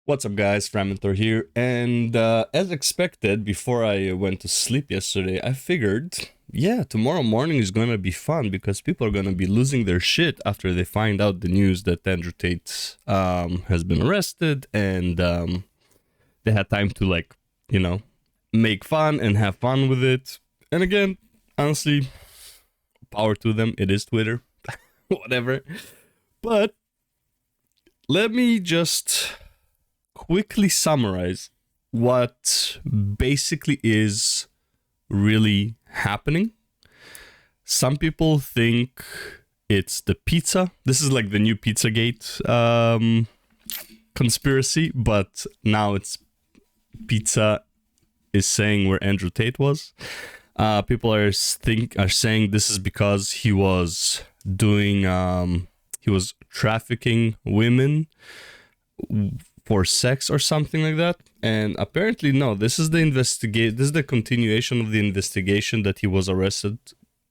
What's up, guys? Framinthor here, and as expected, before I went to sleep yesterday, I figured, yeah, tomorrow morning is gonna be fun because people are gonna be losing their shit after they find out the news that Andrew Tate has been arrested, and they had time to you know, make fun and have fun with it. And again, honestly, power to them. It is Twitter, whatever. But let me just quickly summarize what basically is really happening. Some people think it's the pizza. This is like the new Pizzagate conspiracy, but now it's pizza is saying where Andrew Tate was. People are saying this is because he was doing he was trafficking women for sex or something like that. And apparently no, this is the continuation of the investigation that he was arrested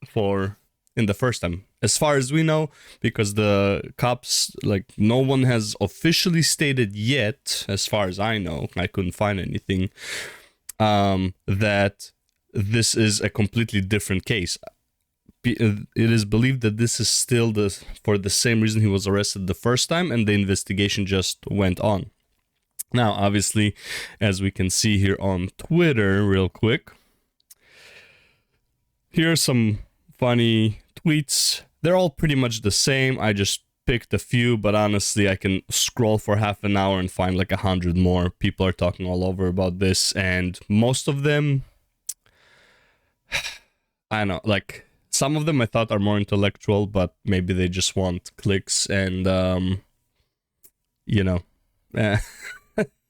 for in the first time, as far as we know, because the cops, no one has officially stated yet, as far as I know, I couldn't find anything, that this is a completely different case. It is believed that this is still for the same reason he was arrested the first time, and the investigation just went on. Now, obviously, as we can see here on Twitter, real quick, here are some funny tweets. They're all pretty much the same. I just picked a few, but honestly, I can scroll for half an hour and find 100 more. People are talking all over about this, and most of them, I don't know, some of them I thought are more intellectual, but maybe they just want clicks and,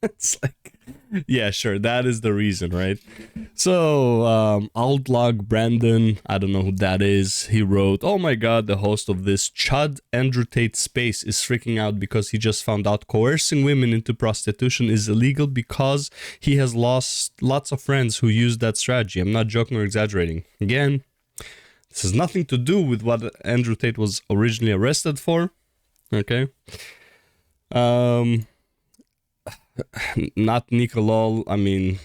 it's yeah, sure, that is the reason, right? So, Outlog Brandon, I don't know who that is, he wrote, "Oh my god, the host of this Chud Andrew Tate space is freaking out because he just found out coercing women into prostitution is illegal because he has lost lots of friends who use that strategy. I'm not joking or exaggerating." Again, this has nothing to do with what Andrew Tate was originally arrested for, okay? Not Nicolol, I mean,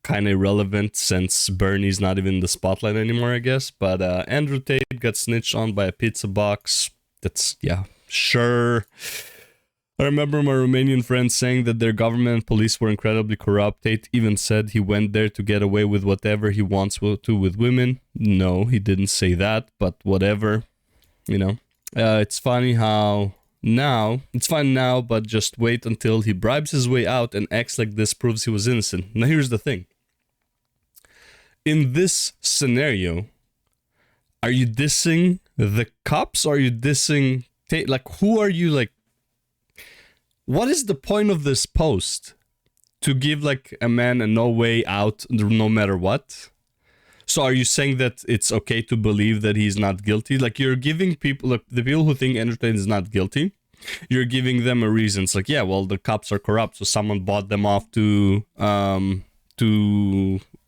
kind of irrelevant since Bernie's not even in the spotlight anymore, I guess. But Andrew Tate got snitched on by a pizza box. That's, yeah, sure. I remember my Romanian friends saying that their government and police were incredibly corrupt. Tate even said he went there to get away with whatever he wants to with women. No, he didn't say that, but whatever. It's funny how... It's fine now, but just wait until he bribes his way out and acts like this proves he was innocent. Now here's the thing. In this scenario, are you dissing the cops or are you dissing Tate? Who are you, what is the point of this post? To give, a man a no way out no matter what? So are you saying that it's okay to believe that he's not guilty? You're giving people, the people who think Andrew Tate is not guilty, you're giving them a reason. It's yeah, well, the cops are corrupt, so someone bought them off to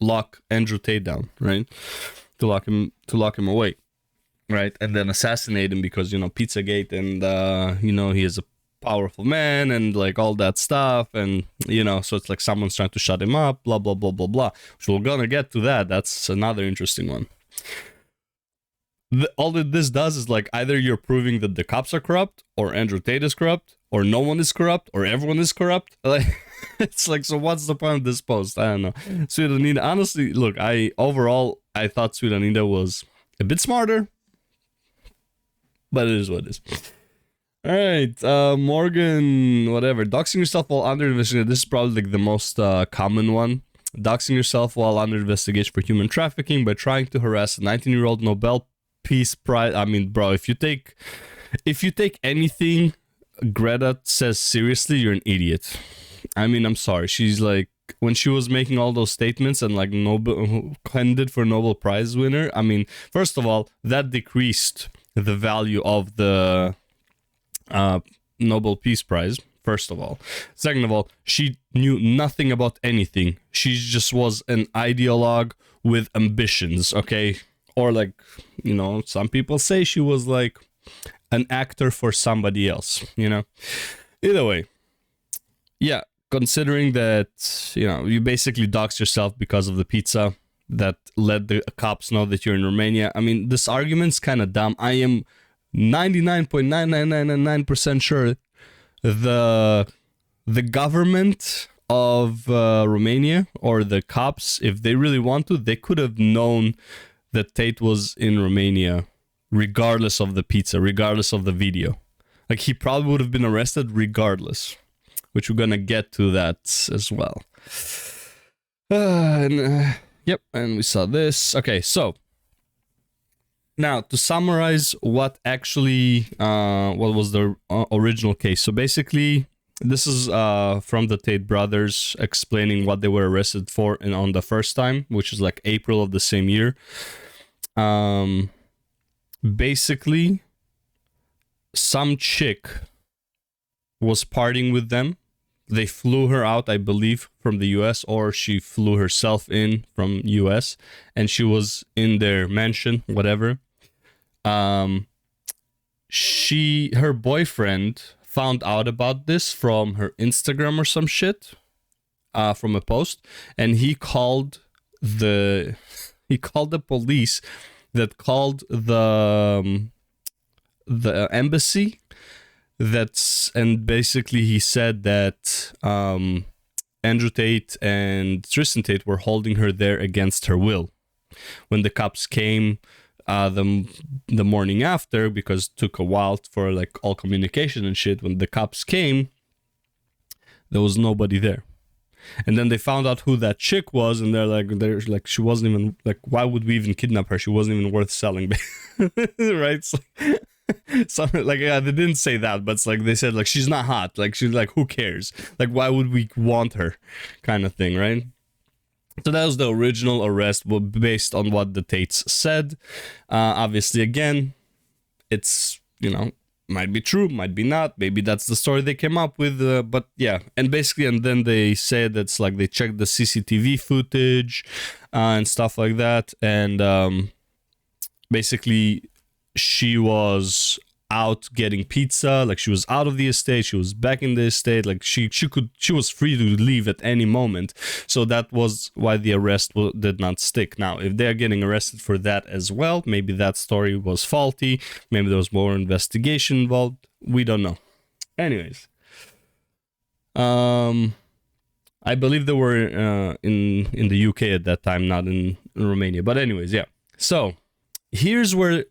lock Andrew Tate down, right? To lock him away, right? And then assassinate him because, Pizzagate and, he is a powerful man and all that stuff, and so it's someone's trying to shut him up, blah blah blah blah blah, which we're gonna get to that. That's another interesting one. All that this does is either you're proving that the cops are corrupt, or Andrew Tate is corrupt, or no one is corrupt, or everyone is corrupt. It's so what's the point of this post? I don't know. Sweet Anita, honestly, look, I thought Sweet Anita was a bit smarter, but it is what it is. All right, Morgan, whatever. Doxing yourself while under investigation. This is probably the most common one. Doxing yourself while under investigation for human trafficking by trying to harass a 19-year-old Nobel Peace Prize. I mean, bro, if you take anything Greta says seriously, you're an idiot. I mean, I'm sorry. She's when she was making all those statements and Nobel candidate for Nobel Prize winner. I mean, first of all, that decreased the value of the Nobel Peace Prize, first of all. Second of all, she knew nothing about anything. She just was an ideologue with ambitions, okay? Or some people say she was an actor for somebody else, Either way, yeah, considering that, you know, you basically doxed yourself because of the pizza that let the cops know that you're in Romania. I mean, this argument's kind of dumb. I am 99.99999% sure the government of Romania or the cops, if they really want to, they could have known that Tate was in Romania regardless of the pizza, regardless of the video. Like, he probably would have been arrested regardless, which we're gonna get to that as well. Yep, and we saw this. Okay, so now to summarize what actually, what was the original case. So basically, this is from the Tate brothers explaining what they were arrested for and on the first time, which is like April of the same year. Basically, some chick was partying with them. They flew her out, I believe, from the US, or she flew herself in from US, and she was in their mansion, whatever. Her boyfriend found out about this from her Instagram or some shit, from a post, and he called the police that called the embassy. And basically he said that Andrew Tate and Tristan Tate were holding her there against her will. When the cops came the morning after, because it took a while for like all communication and shit, when the cops came, there was nobody there. And then they found out who that chick was, and they're like, she wasn't even, like, why would we even kidnap her? She wasn't even worth selling, right? It's like, something like, yeah, they didn't say that, but it's like they said, like, she's not hot, like, she's like, who cares? Like, why would we want her, kind of thing, right? So that was the original arrest, based on what the Tates said. Obviously, again, it's, you know, might be true, might be not. Maybe that's the story they came up with. But yeah, and basically, and then they said that's like they checked the CCTV footage and stuff like that, and basically, she was out getting pizza. Like, she was out of the estate, she was back in the estate. Like, she was free to leave at any moment. So that was why the arrest did not stick. Now, if they're getting arrested for that as well, maybe that story was faulty. Maybe there was more investigation involved. We don't know. Anyways, I believe they were in the UK at that time, not in Romania. But anyways, yeah. So here's where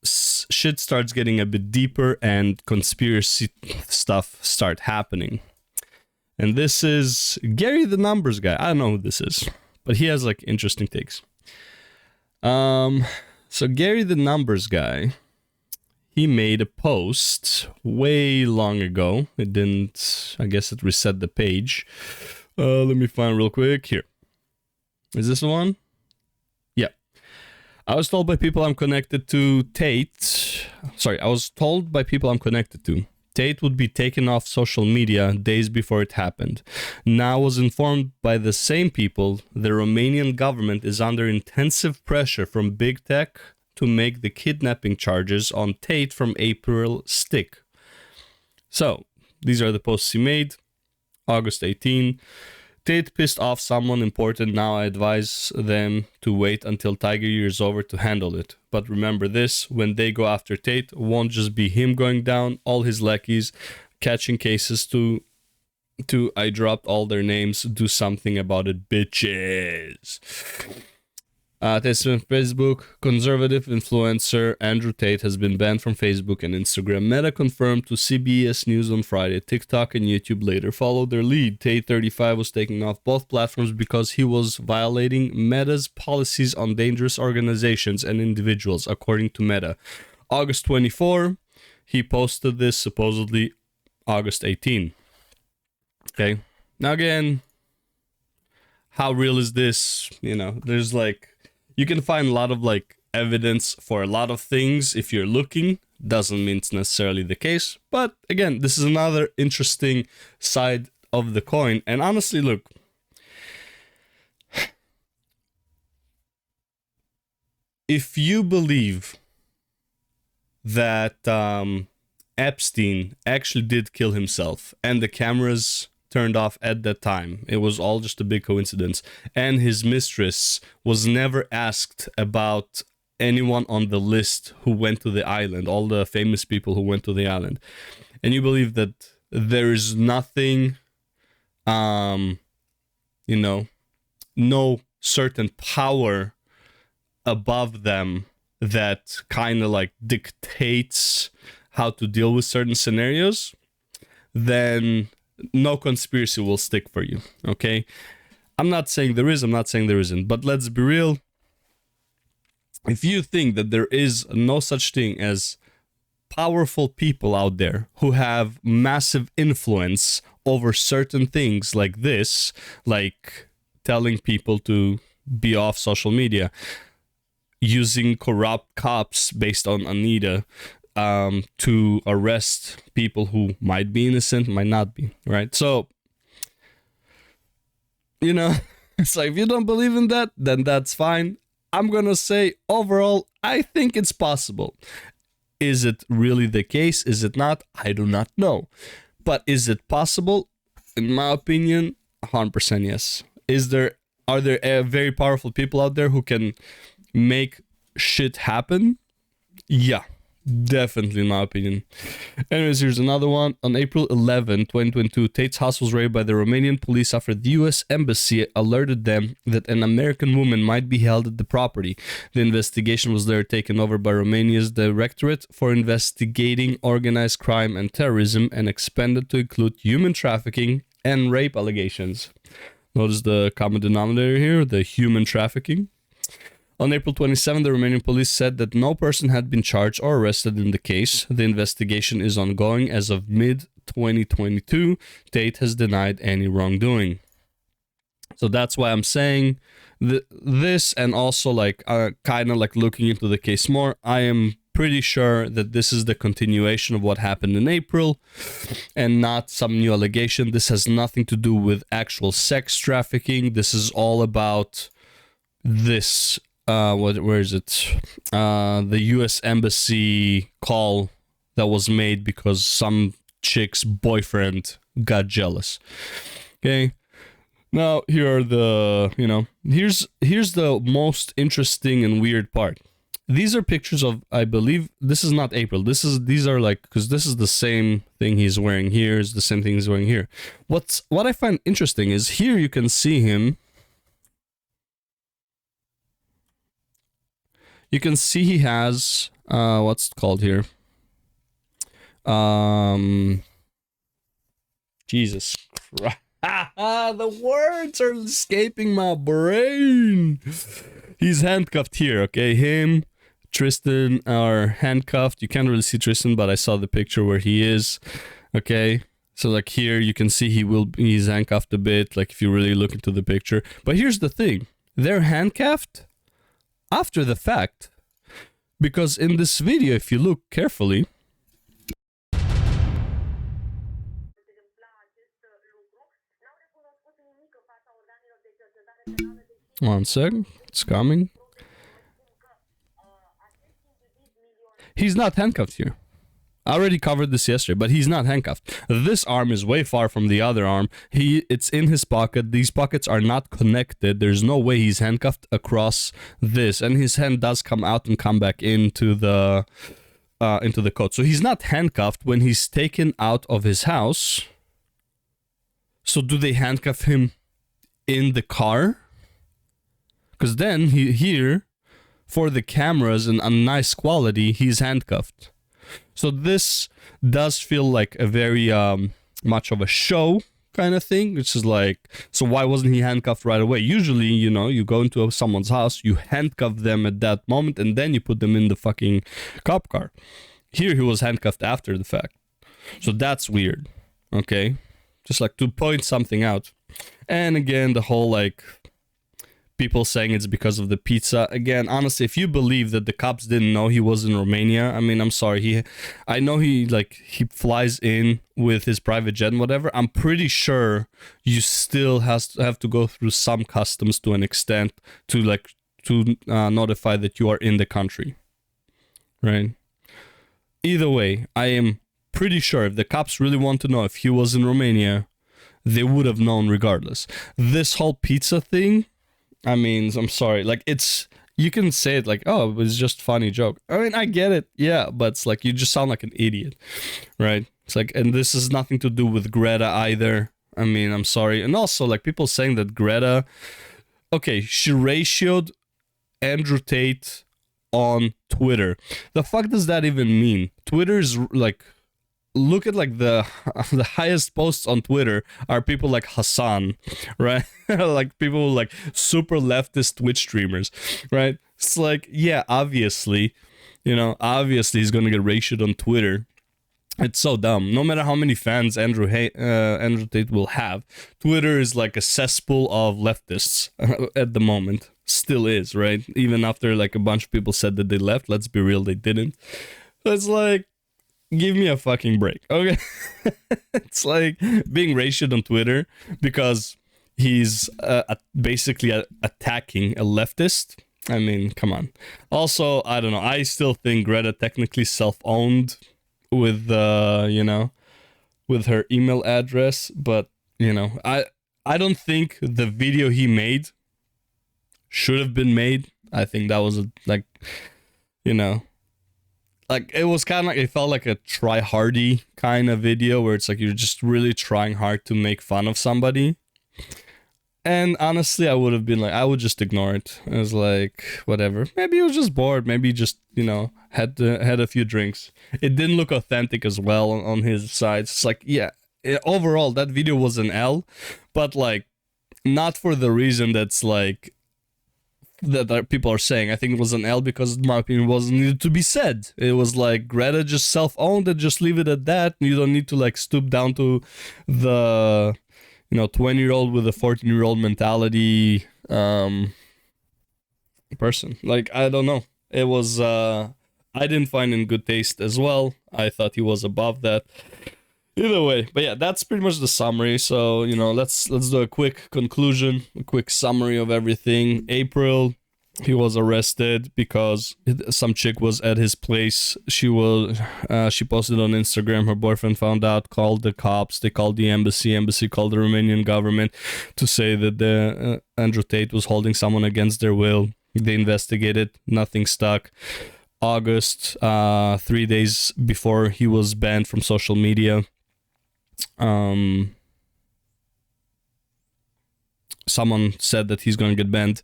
shit starts getting a bit deeper and conspiracy stuff start happening. And this is Gary the Numbers Guy. I don't know who this is, but he has like interesting takes. So Gary the Numbers Guy, he made a post way long ago. It didn't, I guess it reset the page. Let me find real quick. Here. Is this the one? Yeah. I was told by people I'm connected to Tate would be taken off social media days before it happened. Now I was informed by the same people the Romanian government is under intensive pressure from big tech to make the kidnapping charges on Tate from April stick. So, these are the posts he made. August 18. Tate pissed off someone important. Now I advise them to wait until Tiger Year is over to handle it. But remember this, when they go after Tate, it won't just be him going down, all his lackeys catching cases to I dropped all their names, do something about it, bitches. Tate's from Facebook. Conservative influencer Andrew Tate has been banned from Facebook and Instagram. Meta confirmed to CBS News on Friday. TikTok and YouTube later followed their lead. Tate, 35, was taken off both platforms because he was violating Meta's policies on dangerous organizations and individuals, according to Meta. August 24, he posted this, supposedly August 18. Okay. Now again, how real is this? You know, there's like, you can find a lot of like evidence for a lot of things if you're looking. Doesn't mean it's necessarily the case. But again, this is another interesting side of the coin. And honestly, look, if you believe that Epstein actually did kill himself and the cameras turned off at that time. It was all just a big coincidence. And his mistress was never asked about anyone on the list who went to the island, all the famous people who went to the island. And you believe that there is nothing, you know, no certain power above them that kind of like dictates how to deal with certain scenarios, then no conspiracy will stick for you, okay? I'm not saying there is, I'm not saying there isn't, but let's be real. If you think that there is no such thing as powerful people out there who have massive influence over certain things like this, like telling people to be off social media, using corrupt cops based on Anita to arrest people who might be innocent, might not be, right? So, you know, it's like, if you don't believe in that, then that's fine. I'm gonna say, overall, I think it's possible. Is it really the case? Is it not? I do not know. But is it possible? In my opinion, 100% yes. Are there very powerful people out there who can make shit happen? Yeah, definitely, in my opinion. Anyways, here's another one. On April 11, 2022, Tate's house was raided by the Romanian police after the US Embassy alerted them that an American woman might be held at the property. The investigation was later taken over by Romania's Directorate for Investigating Organized Crime and Terrorism and expanded to include human trafficking and rape allegations. Notice the common denominator here, the human trafficking. On April 27, the Romanian police said that no person had been charged or arrested in the case. The investigation is ongoing as of mid-2022. Tate has denied any wrongdoing. So that's why I'm saying this, and also like kind of like looking into the case more. I am pretty sure that this is the continuation of what happened in April and not some new allegation. This has nothing to do with actual sex trafficking. This is all about this. Where is it? The US Embassy call that was made because some chick's boyfriend got jealous. Okay. Now, here are the, here's the most interesting and weird part. These are pictures of, I believe, this is not April. These are like, because this is the same thing he's wearing here, is the same thing he's wearing here. What I find interesting is here you can see him. You can see he has, what's it called here? Jesus Christ. The words are escaping my brain. He's handcuffed here, okay? Him, Tristan are handcuffed. You can't really see Tristan, but I saw the picture where he is, okay? So like here, you can see he's handcuffed a bit, like if you really look into the picture. But here's the thing. They're handcuffed after the fact, because in this video, if you look carefully, one sec, it's coming. He's not handcuffed here. I already covered this yesterday, but he's not handcuffed. This arm is way far from the other arm. It's in his pocket. These pockets are not connected. There's no way he's handcuffed across this. And his hand does come out and come back into the coat. So he's not handcuffed when he's taken out of his house. So do they handcuff him in the car? Because then here, for the cameras and a nice quality, he's handcuffed. So this does feel like a very much of a show kind of thing, which is like, so why wasn't he handcuffed right away? Usually, you go into someone's house, you handcuff them at that moment, and then you put them in the fucking cop car. Here, he was handcuffed after the fact. So that's weird, okay? Just like to point something out. And again, the whole like people saying it's because of the pizza. Again, honestly, if you believe that the cops didn't know he was in Romania, I mean, I'm sorry. I know he flies in with his private jet and whatever. I'm pretty sure you still have to go through some customs to an extent to notify that you are in the country, right? Either way, I am pretty sure if the cops really want to know if he was in Romania, they would have known regardless. This whole pizza thing, I mean, I'm sorry, like it's, you can say it like, oh, it was just funny joke. I mean, I get it, yeah, but it's like you just sound like an idiot, right? It's like, and this has nothing to do with Greta either. I mean, I'm sorry. And also, like, people saying that Greta, okay, she ratioed Andrew Tate on Twitter. The fuck does that even mean? Twitter is like, look at like the highest posts on Twitter are people like Hassan, right? Like people like super leftist Twitch streamers, right? It's like, yeah, obviously, you know, obviously he's gonna get ratioed on Twitter. It's so dumb. No matter how many fans Andrew Tate will have, Twitter is like a cesspool of leftists at the moment. Still is, right? Even after like a bunch of people said that they left, let's be real, they didn't. It's like, give me a fucking break, okay? It's like being ratioed on Twitter because he's basically attacking a leftist. I mean, come on. Also, I don't know. I still think Greta technically self-owned with, you know, with her email address. But, you know, I don't think the video he made should have been made. I think that was, like, you know, like, it was kind of like, it felt like a try-hardy kind of video where it's like you're just really trying hard to make fun of somebody. And honestly, I would have been like, I would just ignore it. I was like, whatever. Maybe he was just bored. Maybe he just, you know, had a few drinks. It didn't look authentic as well on his side. It's like, yeah, overall, that video was an L. But, like, not for the reason that's, like, that people are saying. I think it was an L because, in my opinion, it wasn't needed to be said. It was like, Greta just self-owned it, just leave it at that. You don't need to, like, stoop down to the, you know, 20-year-old with a 14-year-old mentality person. Like, I don't know. It was, I didn't find in good taste as well. I thought he was above that. Either way, but yeah, that's pretty much the summary. So, you know, let's do a quick conclusion, a quick summary of everything. April, he was arrested because some chick was at his place. She posted on Instagram, her boyfriend found out, called the cops, they called the embassy called the Romanian government to say that the Andrew Tate was holding someone against their will. They investigated, nothing stuck. August, 3 days before he was banned from social media, someone said that he's going to get banned.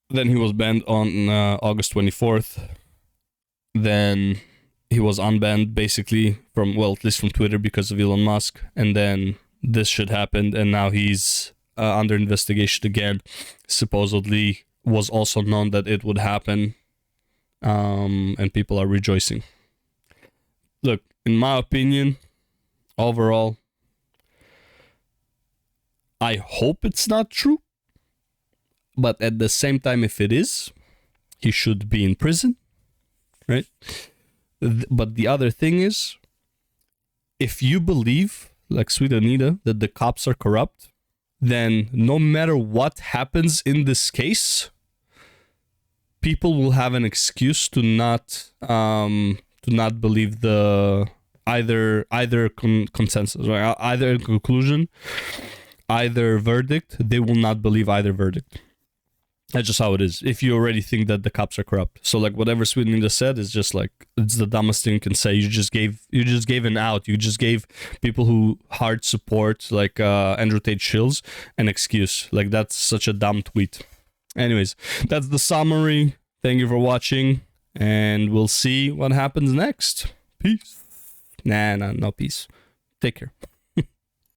Then he was banned on August 24th. Then he was unbanned basically from, well, at least from Twitter because of Elon Musk. And then this shit happened, and now he's under investigation again. Supposedly was also known that it would happen, and people are rejoicing. Look, in my opinion, overall, I hope it's not true. But at the same time, if it is, he should be in prison, right? But the other thing is, if you believe, like Sweet Anita, that the cops are corrupt, then no matter what happens in this case, people will have an excuse to not believe the either consensus, right? Either conclusion, either verdict. They will not believe either verdict. That's just how it is. If you already think that the cops are corrupt, so like whatever Sweden just said is just like, it's the dumbest thing you can say. You just gave an out. You just gave people who hard support like Andrew Tate shills an excuse. Like, that's such a dumb tweet. Anyways, that's the summary. Thank you for watching, and we'll see what happens next. Peace. No peace. Take care.